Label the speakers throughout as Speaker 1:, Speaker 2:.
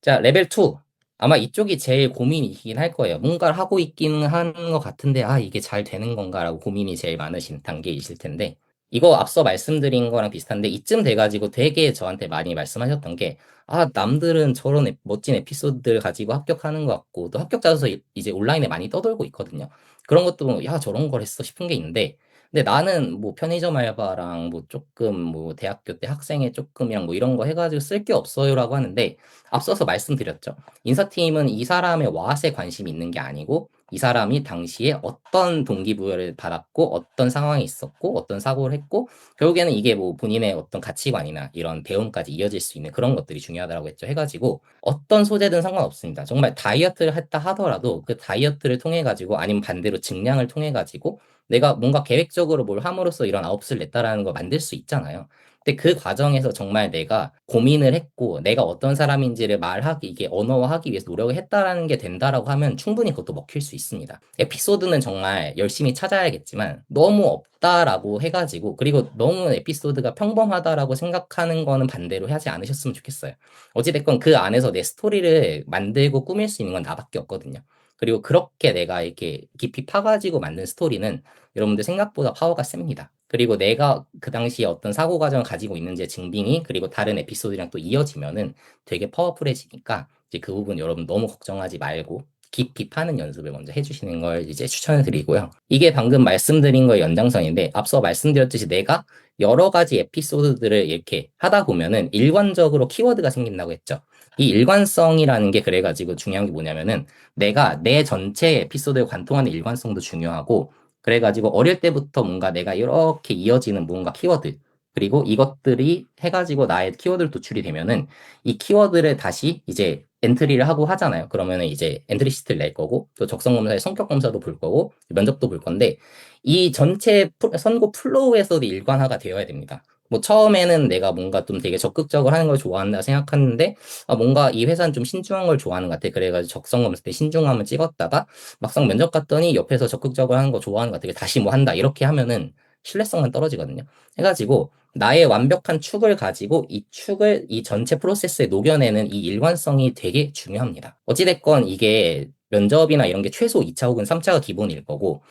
Speaker 1: 자, 레벨 2. 아마 이쪽이 제일 고민이긴 할 거예요. 뭔가를 하고 있기는 하는 것 같은데, 아, 이게 잘 되는 건가라고 고민이 제일 많으신 단계이실 텐데, 이거 앞서 말씀드린 거랑 비슷한데, 이쯤 돼가지고 되게 저한테 많이 말씀하셨던 게, 아, 남들은 저런 멋진 에피소드들 가지고 합격하는 것 같고, 또 합격자서 이제 온라인에 많이 떠돌고 있거든요. 그런 것도, 야, 저런 걸 했어 싶은 게 있는데, 근데 나는 뭐 편의점 알바랑 뭐 조금 뭐 대학교 때 학생회 조금이랑 뭐 이런 거 해가지고 쓸 게 없어요라고 하는데, 앞서서 말씀드렸죠. 인사팀은 이 사람의 왓에 관심이 있는 게 아니고 이 사람이 당시에 어떤 동기부여를 받았고 어떤 상황이 있었고 어떤 사고를 했고 결국에는 이게 뭐 본인의 어떤 가치관이나 이런 배움까지 이어질 수 있는 그런 것들이 중요하다고 했죠. 해가지고 어떤 소재든 상관없습니다. 정말 다이어트를 했다 하더라도 그 다이어트를 통해 가지고 아니면 반대로 증량을 통해 가지고 내가 뭔가 계획적으로 뭘 함으로써 이런 아웃풋을 냈다라는 걸 만들 수 있잖아요. 근데 그 과정에서 정말 내가 고민을 했고 내가 어떤 사람인지를 말하기 이게 언어화하기 위해서 노력을 했다라는 게 된다라고 하면 충분히 그것도 먹힐 수 있습니다. 에피소드는 정말 열심히 찾아야겠지만 너무 없다라고 해가지고 그리고 너무 에피소드가 평범하다라고 생각하는 거는 반대로 하지 않으셨으면 좋겠어요. 어찌됐건 그 안에서 내 스토리를 만들고 꾸밀 수 있는 건 나밖에 없거든요. 그리고 그렇게 내가 이렇게 깊이 파가지고 만든 스토리는 여러분들 생각보다 파워가 셉니다. 그리고 내가 그 당시에 어떤 사고 과정을 가지고 있는지의 증빙이 그리고 다른 에피소드랑 또 이어지면은 되게 파워풀해지니까 이제 그 부분 여러분 너무 걱정하지 말고 깊이 파는 연습을 먼저 해주시는 걸 이제 추천을 드리고요. 이게 방금 말씀드린 거의 연장선인데 앞서 말씀드렸듯이 내가 여러 가지 에피소드들을 이렇게 하다 보면은 일관적으로 키워드가 생긴다고 했죠. 이 일관성이라는 게 그래가지고 중요한 게 뭐냐면은 내가 내 전체 에피소드에 관통하는 일관성도 중요하고 그래가지고 어릴 때부터 뭔가 내가 이렇게 이어지는 뭔가 키워드 그리고 이것들이 해가지고 나의 키워드를 도출이 되면은 이 키워드를 다시 이제 엔트리를 하고 하잖아요. 그러면은 이제 엔트리 시트를 낼 거고 또 적성 검사의 성격 검사도 볼 거고 면접도 볼 건데 이 전체 선고 플로우에서도 일관화가 되어야 됩니다. 뭐 처음에는 내가 뭔가 좀 되게 적극적으로 하는 걸 좋아한다 생각하는데 아 뭔가 이 회사는 좀 신중한 걸 좋아하는 것 같아. 그래가지고 적성 검사 때 신중함을 찍었다가 막상 면접 갔더니 옆에서 적극적으로 하는 거 좋아하는 것 같아. 다시 뭐 한다. 이렇게 하면은 신뢰성만 떨어지거든요. 해가지고 나의 완벽한 축을 가지고 이 축을 이 전체 프로세스에 녹여내는 이 일관성이 되게 중요합니다. 어찌됐건 이게 면접이나 이런 게 최소 2차 혹은 3차가 기본일 거고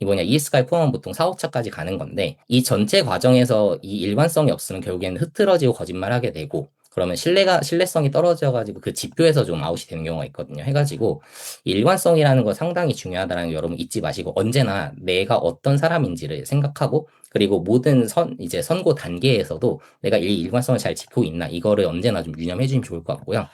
Speaker 1: 뭐냐 ES까지 포함하면 보통 4, 5차까지 가는 건데 이 전체 과정에서 이 일관성이 없으면 결국에는 흐트러지고 거짓말하게 되고 그러면 신뢰성이 떨어져가지고 그 지표에서 좀 아웃이 되는 경우가 있거든요. 해가지고 일관성이라는 거 상당히 중요하다는 거 여러분 잊지 마시고 언제나 내가 어떤 사람인지를 생각하고 그리고 모든 이제 선고 단계에서도 내가 이 일관성을 잘 지키고 있나 이거를 언제나 좀 유념해 주시면 좋을 것 같고요.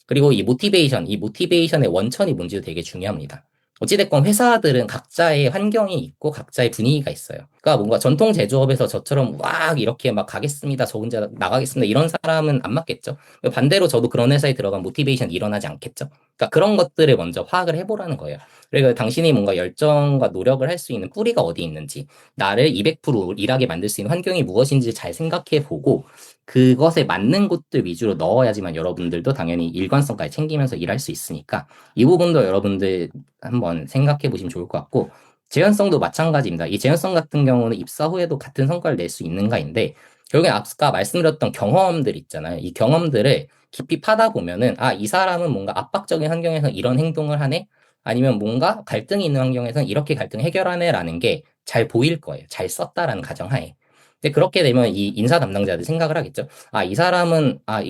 Speaker 1: 그리고 이 모티베이션의 원천이 뭔지도 되게 중요합니다. 어찌됐건 회사들은 각자의 환경이 있고 각자의 분위기가 있어요. 그러니까 뭔가 전통 제조업에서 저처럼 막 이렇게 막 가겠습니다. 저 혼자 나가겠습니다. 이런 사람은 안 맞겠죠. 반대로 저도 그런 회사에 들어간 모티베이션이 일어나지 않겠죠. 그러니까 그런 것들을 먼저 파악을 해보라는 거예요. 그리고 당신이 뭔가 열정과 노력을 할 수 있는 뿌리가 어디 있는지, 나를 200% 일하게 만들 수 있는 환경이 무엇인지 잘 생각해 보고, 그것에 맞는 곳들 위주로 넣어야지만 여러분들도 당연히 일관성까지 챙기면서 일할 수 있으니까, 이 부분도 여러분들 한번 생각해 보시면 좋을 것 같고, 재현성도 마찬가지입니다. 이 재현성 같은 경우는 입사 후에도 같은 성과를 낼 수 있는가인데, 결국엔 아까 말씀드렸던 경험들 있잖아요. 이 경험들을 깊이 파다 보면은, 아, 이 사람은 뭔가 압박적인 환경에서 이런 행동을 하네? 아니면 뭔가 갈등이 있는 환경에서는 이렇게 갈등 해결하네라는 게 잘 보일 거예요. 잘 썼다라는 가정하에. 근데 그렇게 되면 이 인사 담당자들 생각을 하겠죠. 아, 이 사람은, 아,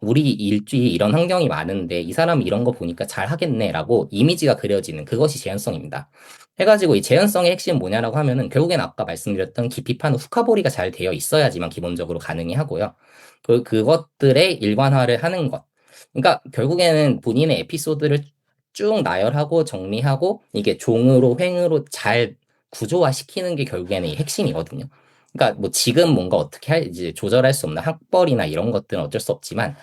Speaker 1: 우리 일주일 이런 환경이 많은데 이 사람이 이런 거 보니까 잘 하겠네라고 이미지가 그려지는 그것이 재현성입니다. 해가지고 이 재현성의 핵심은 뭐냐라고 하면은 결국엔 아까 말씀드렸던 깊이 파는 후카보리가 잘 되어 있어야지만 기본적으로 가능히 하고요. 그것들의 일관화를 하는 것. 그러니까 결국에는 본인의 에피소드를 쭉 나열하고 정리하고 이게 종으로 횡으로 잘 구조화시키는 게 결국에는 이 핵심이거든요. 그러니까 뭐 지금 뭔가 어떻게 이제 조절할 수 없는 학벌이나 이런 것들은 어쩔 수 없지만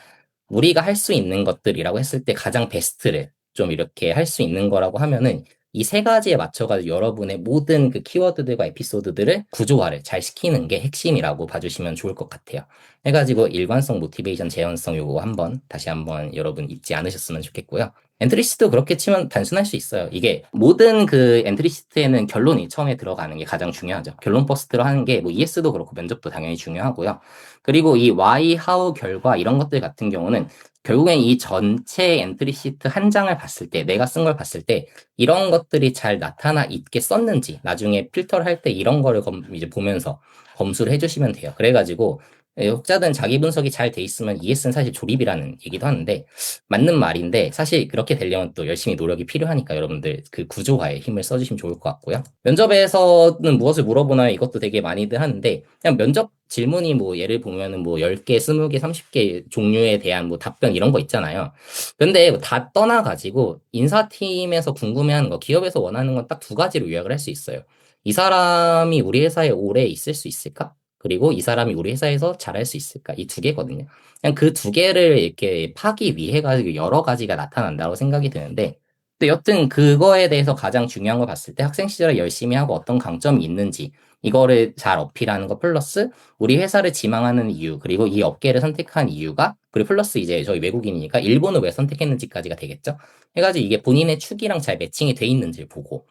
Speaker 1: 우리가 할 수 있는 것들이라고 했을 때 가장 베스트를 좀 이렇게 할 수 있는 거라고 하면은 이 세 가지에 맞춰가지고 여러분의 모든 그 키워드들과 에피소드들을 구조화를 잘 시키는 게 핵심이라고 봐주시면 좋을 것 같아요. 해가지고 일관성, 모티베이션, 재현성 요거 다시 한번 여러분 잊지 않으셨으면 좋겠고요. 엔트리시트도 그렇게 치면 단순할 수 있어요. 이게 모든 그 엔트리시트에는 결론이 처음에 들어가는 게 가장 중요하죠. 결론 버스트로 하는 게 뭐 ES도 그렇고 면접도 당연히 중요하고요. 그리고 이 why, how 결과 이런 것들 같은 경우는 결국엔 이 전체 엔트리 시트 한 장을 봤을 때, 내가 쓴 걸 봤을 때, 이런 것들이 잘 나타나 있게 썼는지, 나중에 필터를 할 때 이런 거를 이제 보면서 검수를 해주시면 돼요. 그래가지고, 혹자든 자기 분석이 잘 돼 있으면 ES는 사실 조립이라는 얘기도 하는데, 맞는 말인데, 사실 그렇게 되려면 또 열심히 노력이 필요하니까 여러분들 그 구조화에 힘을 써주시면 좋을 것 같고요. 면접에서는 무엇을 물어보나요? 이것도 되게 많이들 하는데, 그냥 면접 질문이 뭐 예를 보면은 뭐 10개, 20개, 30개 종류에 대한 뭐 답변 이런 거 있잖아요. 근데 다 떠나가지고 인사팀에서 궁금해하는 거, 기업에서 원하는 건 딱 두 가지로 요약을 할 수 있어요. 이 사람이 우리 회사에 오래 있을 수 있을까? 그리고 이 사람이 우리 회사에서 잘할 수 있을까? 이 두 개거든요. 그냥 그 두 개를 이렇게 파기 위해 가지고 여러 가지가 나타난다고 생각이 드는데, 근데 여튼 그거에 대해서 가장 중요한 걸 봤을 때 학생 시절에 열심히 하고 어떤 강점이 있는지 이거를 잘 어필하는 거 플러스 우리 회사를 지망하는 이유, 그리고 이 업계를 선택한 이유가, 그리고 플러스 이제 저희 외국인이니까 일본을 왜 선택했는지까지가 되겠죠? 해가지고 이게 본인의 축이랑 잘 매칭이 돼 있는지를 보고,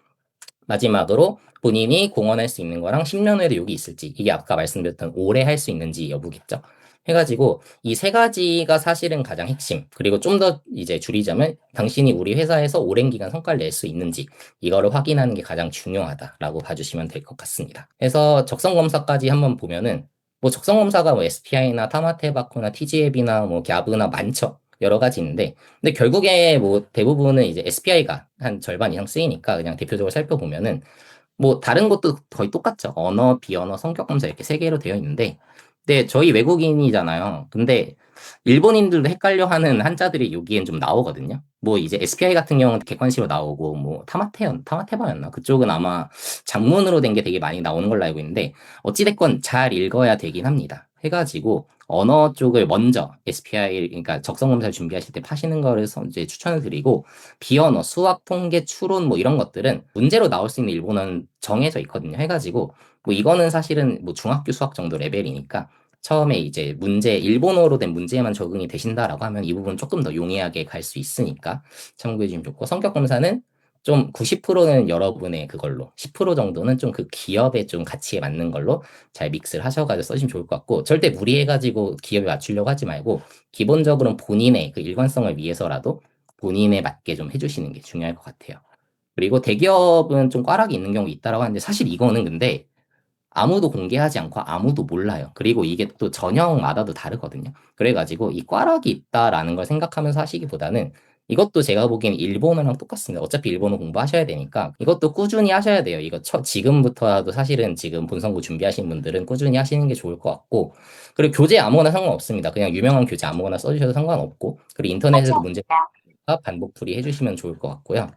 Speaker 1: 마지막으로 본인이 공헌할 수 있는 거랑 10년 후에도 여기 있을지, 이게 아까 말씀드렸던 오래 할 수 있는지 여부겠죠? 해가지고 이 세 가지가 사실은 가장 핵심. 그리고 좀 더 이제 줄이자면 당신이 우리 회사에서 오랜 기간 성과를 낼 수 있는지 이거를 확인하는 게 가장 중요하다라고 봐주시면 될 것 같습니다. 그래서 적성 검사까지 한번 보면은 뭐 적성 검사가 뭐 SPI나 타마테바코나 TG앱이나 뭐 갸브나 많죠. 여러 가지 있는데 근데 결국에 뭐 대부분은 이제 SPI가 한 절반 이상 쓰이니까 그냥 대표적으로 살펴보면은 뭐 다른 것도 거의 똑같죠. 언어, 비언어, 성격 검사 이렇게 세 개로 되어 있는데 근데 저희 외국인이잖아요. 근데 일본인들도 헷갈려하는 한자들이 여기엔 좀 나오거든요. 뭐 이제 SPI 같은 경우는 객관식으로 나오고 뭐 타마테바였나? 그쪽은 아마 장문으로 된 게 되게 많이 나오는 걸로 알고 있는데 어찌됐건 잘 읽어야 되긴 합니다. 해가지고 언어 쪽을 먼저 SPI 그러니까 적성 검사를 준비하실 때 파시는 거를 이제 추천을 드리고 비언어, 수학, 통계, 추론 뭐 이런 것들은 문제로 나올 수 있는 일본어는 정해져 있거든요. 해가지고 뭐 이거는 사실은 뭐 중학교 수학 정도 레벨이니까 처음에 이제 문제, 일본어로 된 문제에만 적응이 되신다라고 하면 이 부분 조금 더 용이하게 갈 수 있으니까 참고해 주시면 좋고 성격 검사는 좀 90%는 여러분의 그걸로 10% 정도는 좀 그 기업의 좀 가치에 맞는 걸로 잘 믹스를 하셔가지고 써주시면 좋을 것 같고 절대 무리해가지고 기업에 맞추려고 하지 말고 기본적으로는 본인의 그 일관성을 위해서라도 본인에 맞게 좀 해주시는 게 중요할 것 같아요. 그리고 대기업은 좀 꽈락이 있는 경우 있다라고 하는데 사실 이거는 근데 아무도 공개하지 않고 아무도 몰라요. 그리고 이게 또 전형마다도 다르거든요. 그래가지고 이 꽈락이 있다라는 걸 생각하면서 하시기보다는 이것도 제가 보기엔 일본어랑 똑같습니다. 어차피 일본어 공부하셔야 되니까 이것도 꾸준히 하셔야 돼요. 이거 지금부터라도 사실은 지금 본선고 준비하시는 분들은 꾸준히 하시는 게 좋을 것 같고 그리고 교재 아무거나 상관없습니다. 그냥 유명한 교재 아무거나 써주셔도 상관없고 그리고 인터넷에도 문제 반복 풀이 해주시면 좋을 것 같고요.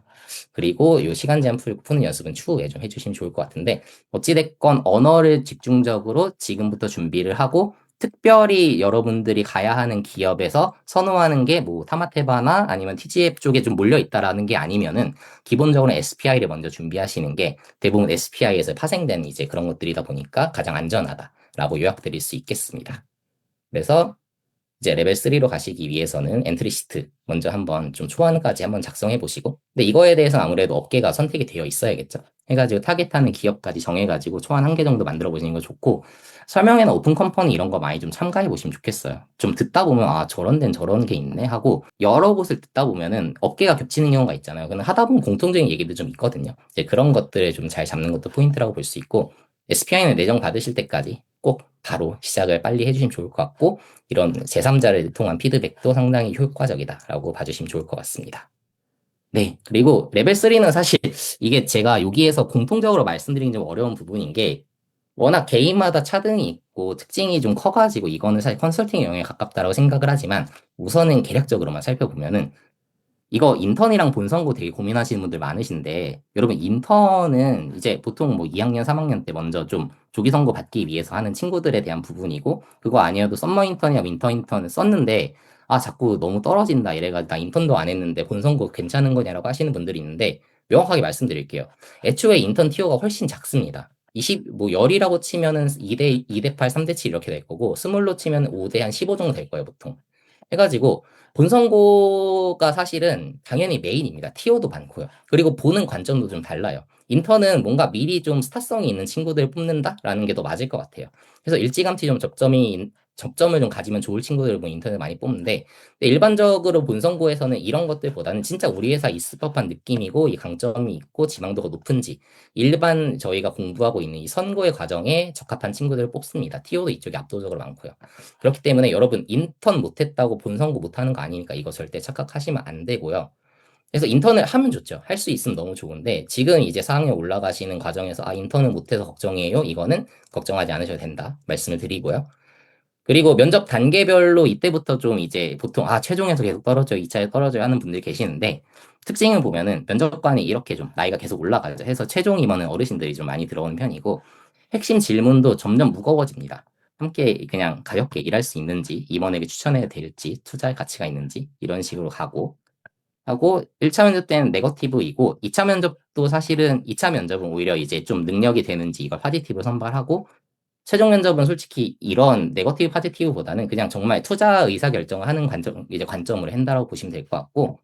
Speaker 1: 그리고 요 시간 제한 푸는 연습은 추후에 좀 해주시면 좋을 것 같은데 어찌됐건 언어를 집중적으로 지금부터 준비를 하고 특별히 여러분들이 가야 하는 기업에서 선호하는 게 뭐 타마테바나 아니면 TGF 쪽에 좀 몰려 있다라는 게 아니면은 기본적으로 SPI를 먼저 준비하시는 게 대부분 SPI에서 파생된 이제 그런 것들이다 보니까 가장 안전하다라고 요약드릴 수 있겠습니다. 그래서 이제 레벨 3로 가시기 위해서는 엔트리 시트 먼저 한번 좀 초안까지 한번 작성해 보시고 근데 이거에 대해서는 아무래도 업계가 선택이 되어 있어야겠죠. 해가지고 타겟하는 기업까지 정해가지고 초안 한 개 정도 만들어 보시는 거 좋고 설명회나 오픈 컴퍼니 이런 거 많이 좀 참가해 보시면 좋겠어요. 좀 듣다 보면 아 저런 데는 저런 게 있네 하고 여러 곳을 듣다 보면은 업계가 겹치는 경우가 있잖아요. 근데 하다 보면 공통적인 얘기도 좀 있거든요. 이제 그런 것들을 좀 잘 잡는 것도 포인트라고 볼 수 있고 SPI는 내정 받으실 때까지 꼭 바로 시작을 빨리 해주시면 좋을 것 같고 이런 제3자를 통한 피드백도 상당히 효과적이다라고 봐주시면 좋을 것 같습니다. 네. 그리고 레벨 3는 사실 이게 제가 여기에서 공통적으로 말씀드리기 좀 어려운 부분인 게 워낙 개인마다 차등이 있고 특징이 좀 커가지고 이거는 사실 컨설팅 영역에 가깝다고 생각을 하지만 우선은 개략적으로만 살펴보면은 이거 인턴이랑 본선고 되게 고민하시는 분들 많으신데, 여러분, 인턴은 이제 보통 뭐 2학년, 3학년 때 먼저 좀 조기 선고 받기 위해서 하는 친구들에 대한 부분이고, 그거 아니어도 썸머 인턴이나 윈터 인턴을 썼는데, 아, 자꾸 너무 떨어진다. 이래가지고 나 인턴도 안 했는데 본선고 괜찮은 거냐라고 하시는 분들이 있는데, 명확하게 말씀드릴게요. 애초에 인턴 티오가 훨씬 작습니다. 20, 열이라고 치면은 2대 8, 3대 7 이렇게 될 거고, 스물로 치면 5대 한 15 정도 될 거예요, 보통. 해가지고, 본선고가 사실은 당연히 메인입니다. 티오도 많고요. 그리고 보는 관점도 좀 달라요. 인턴은 뭔가 미리 좀 스타성이 있는 친구들 뽑는다라는 게 더 맞을 것 같아요. 그래서 일찌감치 좀 접점이 접점을 좀 가지면 좋을 친구들을 뭐 인턴을 많이 뽑는데, 근데 일반적으로 본선고에서는 이런 것들보다는 진짜 우리 회사 있을 법한 느낌이고 이 강점이 있고 지망도가 높은지 일반 저희가 공부하고 있는 이 선고의 과정에 적합한 친구들을 뽑습니다. TO도 이쪽이 압도적으로 많고요. 그렇기 때문에 여러분 인턴 못했다고 본선고 못하는 거 아니니까 이거 절대 착각하시면 안 되고요. 그래서 인턴을 하면 좋죠. 할 수 있으면 너무 좋은데 지금 이제 4학년 올라가시는 과정에서 아 인턴을 못해서 걱정이에요. 이거는 걱정하지 않으셔도 된다 말씀을 드리고요. 그리고 면접 단계별로 이때부터 좀 이제 보통 아 최종에서 계속 떨어져 2차에 떨어져요 하는 분들이 계시는데 특징을 보면은 면접관이 이렇게 좀 나이가 계속 올라가죠. 해서 최종 임원은 어르신들이 좀 많이 들어오는 편이고 핵심 질문도 점점 무거워집니다. 함께 그냥 가볍게 일할 수 있는지 임원에게 추천해야 될지 투자할 가치가 있는지 이런 식으로 가고 하고 1차 면접 때는 네거티브이고 2차 면접도 사실은 2차 면접은 오히려 이제 좀 능력이 되는지 이걸 파지티브로 선발하고 최종 면접은 솔직히 이런 네거티브 파지티브보다는 그냥 정말 투자 의사 결정을 하는 관점으로 한다고 보시면 될 것 같고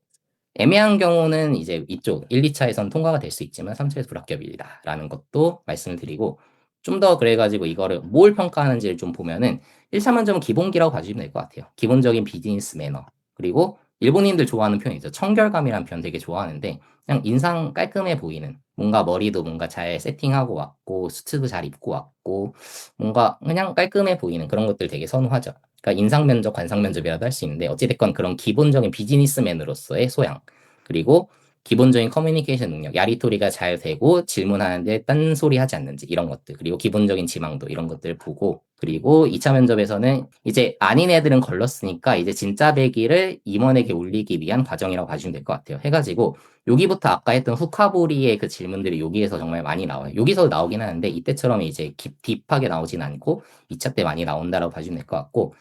Speaker 1: 애매한 경우는 이제 이쪽 1, 2차에선 통과가 될 수 있지만 3차에서 불합격이다라는 것도 말씀을 드리고 좀 더 그래가지고 이거를 뭘 평가하는지를 좀 보면은 1차 면접은 기본기라고 봐주시면 될 것 같아요. 기본적인 비즈니스 매너. 그리고 일본인들 좋아하는 표현이죠. 청결감이라는 표현 되게 좋아하는데 그냥 인상 깔끔해 보이는 뭔가 머리도 뭔가 잘 세팅하고 왔고 수트도 잘 입고 왔고 뭔가 그냥 깔끔해 보이는 그런 것들 되게 선호하죠. 그러니까 인상 면접, 관상 면접이라도 할 수 있는데 어찌됐건 그런 기본적인 비즈니스맨으로서의 소양 그리고 기본적인 커뮤니케이션 능력, 야리토리가 잘 되고 질문하는데 딴소리 하지 않는지 이런 것들 그리고 기본적인 지망도 이런 것들 보고 그리고 2차 면접에서는 이제 아닌 애들은 걸렀으니까 이제 진짜 배기를 임원에게 올리기 위한 과정이라고 봐주시면 될 것 같아요. 해가지고 여기부터 아까 했던 후카보리의 그 질문들이 여기에서 정말 많이 나와요. 여기서 나오긴 하는데 이때처럼 이제 딥하게 나오진 않고 2차 때 많이 나온다라고 봐주시면 될 것 같고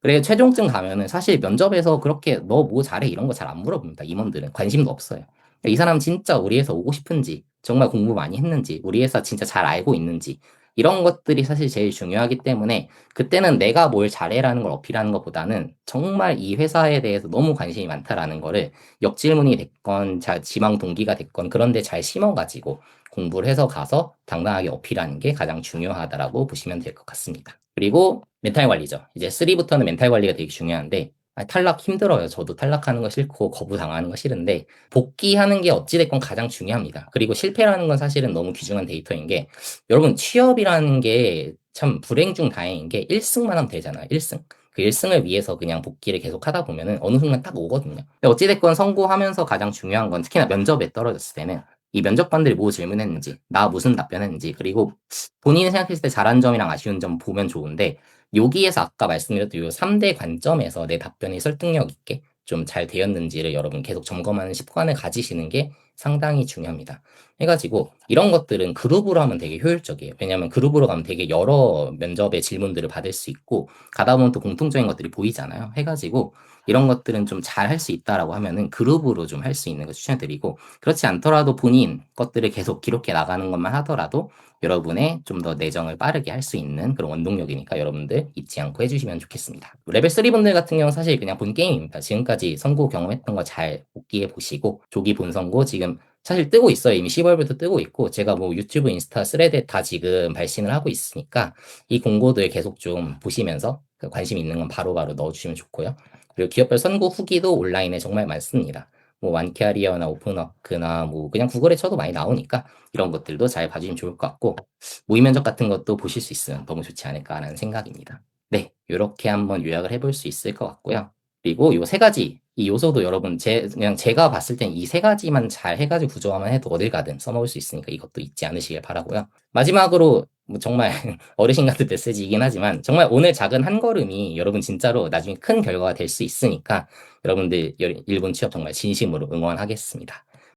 Speaker 1: 그래 최종증 가면은 사실 면접에서 그렇게 너 뭐 잘해 이런 거 잘 안 물어봅니다. 임원들은 관심도 없어요. 그러니까 이 사람 진짜 우리 회사 오고 싶은지 정말 공부 많이 했는지 우리 회사 진짜 잘 알고 있는지 이런 것들이 사실 제일 중요하기 때문에 그때는 내가 뭘 잘해라는 걸 어필하는 것보다는 정말 이 회사에 대해서 너무 관심이 많다라는 거를 역질문이 됐건 자 지망 동기가 됐건 그런데 잘 심어가지고 공부를 해서 가서 당당하게 어필하는 게 가장 중요하다라고 보시면 될 것 같습니다. 그리고 멘탈 관리죠. 이제 3부터는 멘탈 관리가 되게 중요한데 탈락 힘들어요. 저도 탈락하는 거 싫고 거부당하는 거 싫은데 복귀하는 게 어찌됐건 가장 중요합니다. 그리고 실패라는 건 사실은 너무 귀중한 데이터인 게 여러분 취업이라는 게 참 불행 중 다행인 게 1승만 하면 되잖아요. 1승. 그 1승을 위해서 그냥 복귀를 계속 하다 보면은 어느 순간 딱 오거든요. 근데 어찌됐건 선고하면서 가장 중요한 건 특히나 면접에 떨어졌을 때는 이 면접관들이 뭐 질문했는지, 나 무슨 답변했는지, 그리고 본인이 생각했을 때 잘한 점이랑 아쉬운 점 보면 좋은데 여기에서 아까 말씀드렸던 요 3대 관점에서 내 답변이 설득력 있게 좀 잘 되었는지를 여러분 계속 점검하는 습관을 가지시는 게 상당히 중요합니다. 해가지고 이런 것들은 그룹으로 하면 되게 효율적이에요. 왜냐하면 그룹으로 가면 되게 여러 면접의 질문들을 받을 수 있고 가다 보면 또 공통적인 것들이 보이잖아요. 해가지고 이런 것들은 좀 잘 할 수 있다라고 하면은 그룹으로 좀 할 수 있는 거 추천드리고 그렇지 않더라도 본인 것들을 계속 기록해 나가는 것만 하더라도 여러분의 좀 더 내정을 빠르게 할 수 있는 그런 원동력이니까 여러분들 잊지 않고 해주시면 좋겠습니다. 레벨 3 분들 같은 경우는 사실 그냥 본 게임입니다. 지금까지 선고 경험했던 거 잘 복기해 보시고 조기 본선고 지금 사실 뜨고 있어요. 이미 10월부터 뜨고 있고 제가 뭐 유튜브, 인스타, 스레드 다 지금 발신을 하고 있으니까 이 공고들 계속 좀 보시면서 그 관심 있는 건 바로바로 넣어주시면 좋고요. 그리고 기업별 선고 후기도 온라인에 정말 많습니다. 뭐 완캐리어나 오픈워크나 뭐 그냥 구글에 쳐도 많이 나오니까 이런 것들도 잘 봐주시면 좋을 것 같고 모의 면접 같은 것도 보실 수 있으면 너무 좋지 않을까라는 생각입니다. 네, 이렇게 한번 요약을 해볼 수 있을 것 같고요. 그리고 요 세 가지 이 요소도 여러분 그냥 제가 봤을 땐 이 세 가지만 잘 해가지고 구조화만 해도 어딜 가든 써먹을 수 있으니까 이것도 잊지 않으시길 바라고요. 마지막으로 뭐 정말 어르신 같은 메시지이긴 하지만 정말 오늘 작은 한 걸음이 여러분 진짜로 나중에 큰 결과가 될 수 있으니까 여러분들 일본 취업 정말 진심으로 응원하겠습니다.